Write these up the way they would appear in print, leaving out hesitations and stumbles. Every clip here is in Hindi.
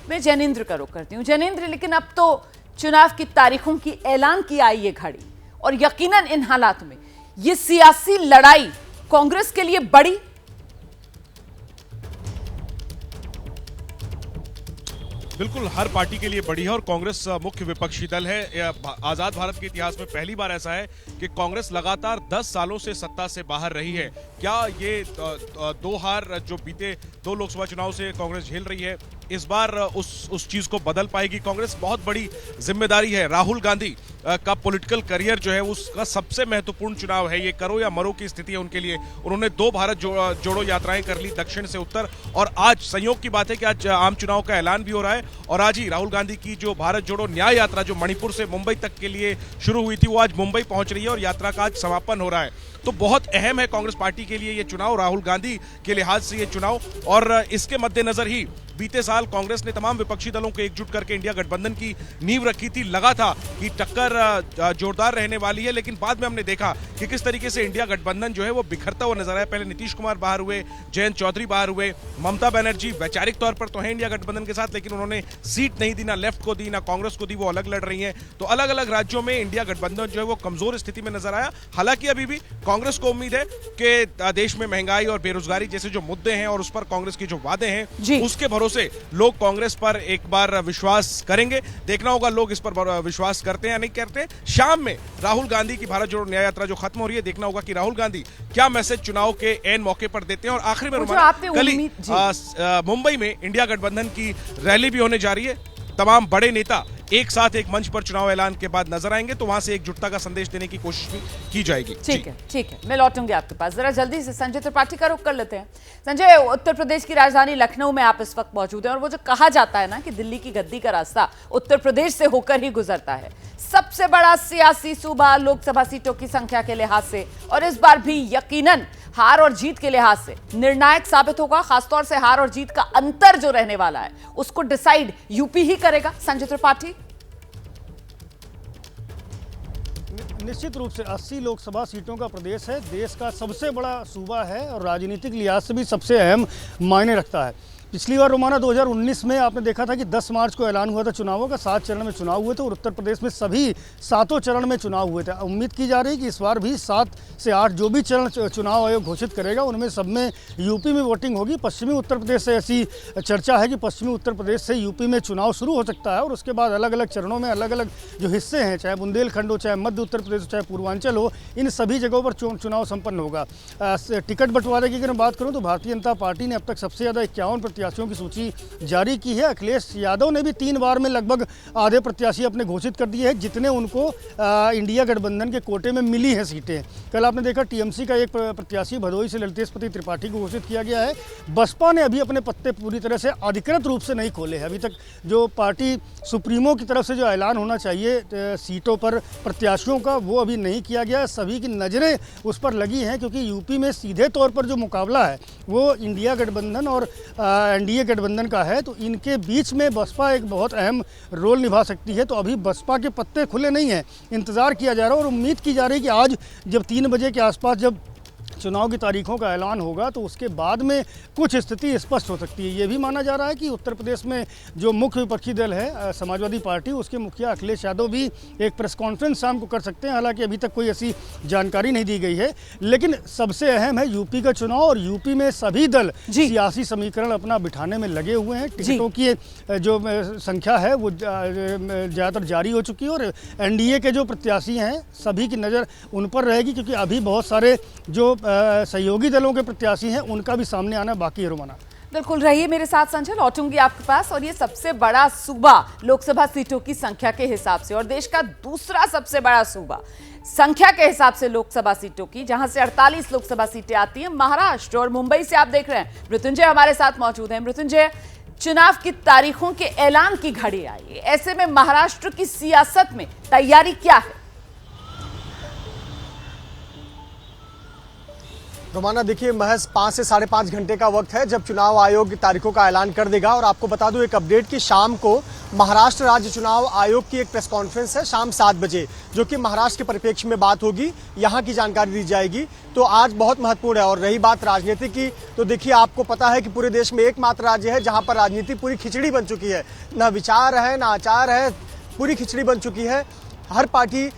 मैं जैनेंद्र का रुख करती हूँ। जैनेंद्र, लेकिन अब तो चुनाव की तारीखों की ऐलान की आई ये घड़ी, और यकीनन इन हालात में ये सियासी लड़ाई कांग्रेस के लिए बड़ी। बिल्कुल, हर पार्टी के लिए बड़ी है और कांग्रेस मुख्य विपक्षी दल है। आजाद भारत के इतिहास में पहली बार ऐसा है कि कांग्रेस लगातार 10 सालों से सत्ता से बाहर रही है। क्या ये दो हार जो बीते 2 लोकसभा चुनाव से कांग्रेस झेल रही है, इस बार उस चीज को बदल पाएगी कांग्रेस? बहुत बड़ी जिम्मेदारी है। राहुल गांधी का पॉलिटिकल करियर जो है उसका सबसे महत्वपूर्ण चुनाव है। ये करो या मरो की स्थिति है उनके लिए। उन्होंने 2 भारत जोड़ो यात्राएं कर ली, दक्षिण से उत्तर, और आज संयोग की बात है कि आज आम चुनाव का ऐलान भी हो रहा है। और आज ही राहुल गांधी की जो भारत जोड़ो न्याय यात्रा जो मणिपुर से मुंबई तक के लिए शुरू हुई थी, वो आज मुंबई पहुंच रही है और यात्रा का आज समापन हो रहा है। तो बहुत अहम है कांग्रेस पार्टी के लिए ये चुनाव, राहुल गांधी के लिहाज से ये चुनाव। और इसके मद्देनजर ही बीते साल कांग्रेस ने तमाम विपक्षी दलों को एकजुट करके इंडिया गठबंधन की नींव रखी थी। लगा था कि टक्कर जोरदार रहने वाली है, लेकिन बाद में हमने देखा कि किस तरीके से इंडिया गठबंधन जो है वो बिखरता हुआ नजर आया। पहले नीतीश कुमार बाहर हुए, जयंत चौधरी बाहर हुए, ममता बनर्जी वैचारिक तौर पर तो है इंडिया गठबंधन के साथ, लेकिन उन्होंने सीट नहीं दी, ना लेफ्ट को दी, ना कांग्रेस को दी, वो अलग लड़ रही है। तो अलग अलग राज्यों में इंडिया गठबंधन जो है वो कमजोर स्थिति में नजर आया। हालांकि अभी भी कांग्रेस को उम्मीद है कि देश में महंगाई और बेरोजगारी जैसे जो मुद्दे हैं और उस पर कांग्रेस के जो वादे हैं, उसके भरोसे लोग कांग्रेस पर एक बार विश्वास करेंगे। देखना होगा लोग इस पर विश्वास करते हैं या नहीं करते। शाम में राहुल गांधी की भारत जोड़ो न्याय यात्रा जो खत्म हो रही है, देखना होगा कि राहुल गांधी क्या मैसेज चुनाव के एन मौके पर देते हैं। और आखिरी में कल ही मुंबई में इंडिया गठबंधन की रैली भी होने जा रही है। तमाम बड़े नेता एक साथ एक मंच पर चुनाव ऐलान के बाद नजर आएंगे, तो वहां से एकजुटता का संदेश देने की कोशिश भी की जाएगी। ठीक है, मैं लौटूंगी आपके पास। जरा जल्दी से संजय त्रिपाठी का रुख कर लेते हैं। संजय, उत्तर प्रदेश की राजधानी लखनऊ में आप इस वक्त मौजूद हैं, और वो जो कहा जाता है ना कि दिल्ली की गद्दी का रास्ता उत्तर प्रदेश से होकर ही गुजरता है। सबसे बड़ा सियासी सूबा लोकसभा सीटों की संख्या के लिहाज से, और इस बार भी यकीनन हार और जीत के लिहाज से निर्णायक साबित होगा। खासतौर से हार और जीत का अंतर जो रहने वाला है उसको डिसाइड यूपी ही करेगा। संजय त्रिपाठी, निश्चित रूप से 80 लोकसभा सीटों का प्रदेश है, देश का सबसे बड़ा सूबा है और राजनीतिक लिहाज से भी सबसे अहम मायने रखता है। पिछली बार रोमाना 2019 में आपने देखा था कि 10 मार्च को ऐलान हुआ था चुनावों का, 7 चरण में चुनाव हुए थे और उत्तर प्रदेश में सभी 7 चरण में चुनाव हुए थे। उम्मीद की जा रही है कि इस बार भी 7 से 8 जो भी चरण चुनाव आयोग घोषित करेगा उनमें सब में यूपी में वोटिंग होगी। पश्चिमी उत्तर प्रदेश से ऐसी चर्चा है कि पश्चिमी उत्तर प्रदेश से यूपी में चुनाव शुरू हो सकता है और उसके बाद अलग अलग चरणों में अलग अलग जो हिस्से हैं, चाहे बुंदेलखंड हो, चाहे मध्य उत्तर प्रदेश हो, चाहे पूर्वांचल हो, इन सभी जगहों पर चुनाव संपन्न होगा। टिकट बंटवारे की अगर मैं बात करूँ तो भारतीय जनता पार्टी ने अब तक सबसे ज़्यादा 51 प्रत्याशियों की सूची जारी की है। अखिलेश यादव ने भी 3 बार में लगभग आधे प्रत्याशी अपने घोषित कर दिए हैं, जितने उनको इंडिया गठबंधन के कोटे में मिली हैं सीटें। कल आपने देखा टीएमसी का एक प्रत्याशी भदोही से ललितेशपति त्रिपाठी को घोषित किया गया है। बसपा ने अभी अपने पत्ते पूरी तरह से अधिकृत रूप से नहीं खोले हैं। अभी तक जो पार्टी सुप्रीमो की तरफ से जो ऐलान होना चाहिए सीटों पर प्रत्याशियों का, वो अभी नहीं किया गया है। सभी की नज़रें उस पर लगी हैं क्योंकि यूपी में सीधे तौर पर जो मुकाबला है वो इंडिया गठबंधन और एनडीए गठबंधन का है, तो इनके बीच में बसपा एक बहुत अहम रोल निभा सकती है। तो अभी बसपा के पत्ते खुले नहीं हैं, इंतज़ार किया जा रहा है और उम्मीद की जा रही है कि आज जब 3 बजे के आसपास जब चुनाव की तारीखों का ऐलान होगा तो उसके बाद में कुछ स्थिति स्पष्ट हो सकती है। ये भी माना जा रहा है कि उत्तर प्रदेश में जो मुख्य विपक्षी दल है समाजवादी पार्टी, उसके मुखिया अखिलेश यादव भी एक प्रेस कॉन्फ्रेंस शाम को कर सकते हैं। हालांकि अभी तक कोई ऐसी जानकारी नहीं दी गई है, लेकिन सबसे अहम है यूपी का चुनाव और यूपी में सभी दल सियासी समीकरण अपना बिठाने में लगे हुए हैं। टिकटों की जो संख्या है वो ज़्यादातर जारी हो चुकी है और एनडीए के जो प्रत्याशी हैं सभी की नज़र उन पर रहेगी, क्योंकि अभी बहुत सारे जो सहयोगी दलों के प्रत्याशी हैं उनका भी सामने आना बाकी है। रोमाना, बिल्कुल रहिए मेरे साथ संजय, लौटूंगी आपके पास। और ये सबसे बड़ा सूबा लोकसभा सीटों की संख्या के हिसाब से, और देश का दूसरा सबसे बड़ा सूबा संख्या के हिसाब से लोकसभा सीटों की, जहां से 48 लोकसभा सीटें आती हैं, महाराष्ट्र और मुंबई से। आप देख रहे हैं मृत्युंजय हमारे साथ मौजूद हैं। मृत्युंजय, चुनाव की तारीखों के ऐलान की घड़ी आई है, ऐसे में महाराष्ट्र की सियासत में तैयारी क्या है? रोमाना देखिए, महज 5 से 5.5 घंटे का वक्त है जब चुनाव आयोग की तारीखों का ऐलान कर देगा। और आपको बता दूं एक अपडेट की शाम को महाराष्ट्र राज्य चुनाव आयोग की एक प्रेस कॉन्फ्रेंस है शाम 7 बजे, जो कि महाराष्ट्र के परिप्रेक्ष्य में बात होगी, यहाँ की जानकारी दी जाएगी। तो आज बहुत महत्वपूर्ण है। और रही बात राजनीति की, तो देखिए आपको पता है कि पूरे देश में एकमात्र राज्य है जहाँ पर राजनीति पूरी खिचड़ी बन चुकी है, ना विचार है ना आचार है, पूरी खिचड़ी बन चुकी है। हर पार्टी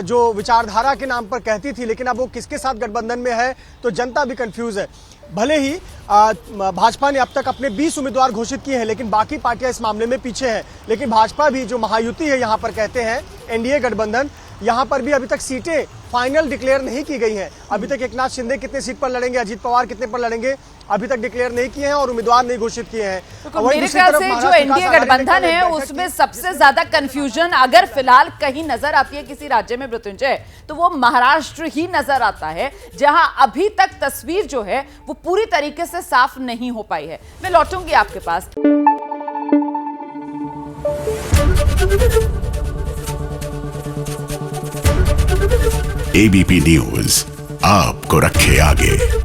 जो विचारधारा के नाम पर कहती थी, लेकिन अब वो किसके साथ गठबंधन में है तो जनता भी कंफ्यूज है। भले ही भाजपा ने अब तक अपने 20 उम्मीदवार घोषित किए हैं, लेकिन बाकी पार्टियां इस मामले में पीछे हैं। लेकिन भाजपा भी जो महायुति है, यहाँ पर कहते हैं एनडीए गठबंधन, यहाँ पर भी अभी तक सीटें फाइनल डिक्लेयर नहीं की गई हैं। अभी तक एकनाथ शिंदे कितने सीट पर लड़ेंगे, अजीत पवार कितने पर लड़ेंगे, अभी तक डिक्लेयर नहीं किए हैं और उम्मीदवार नहीं घोषित किए हैं। तो मेरे ख्याल से जो एनडीए गठबंधन है उसमें सबसे ज्यादा कंफ्यूजन अगर फिलहाल कहीं नजर आती है किसी राज्य में मृत्युंजय, तो वो महाराष्ट्र ही नजर आता है, जहां अभी तक तस्वीर जो है वो पूरी तरीके से साफ नहीं हो पाई है। मैं लौटूंगी आपके पास। एबीपी न्यूज आपको रखे आगे।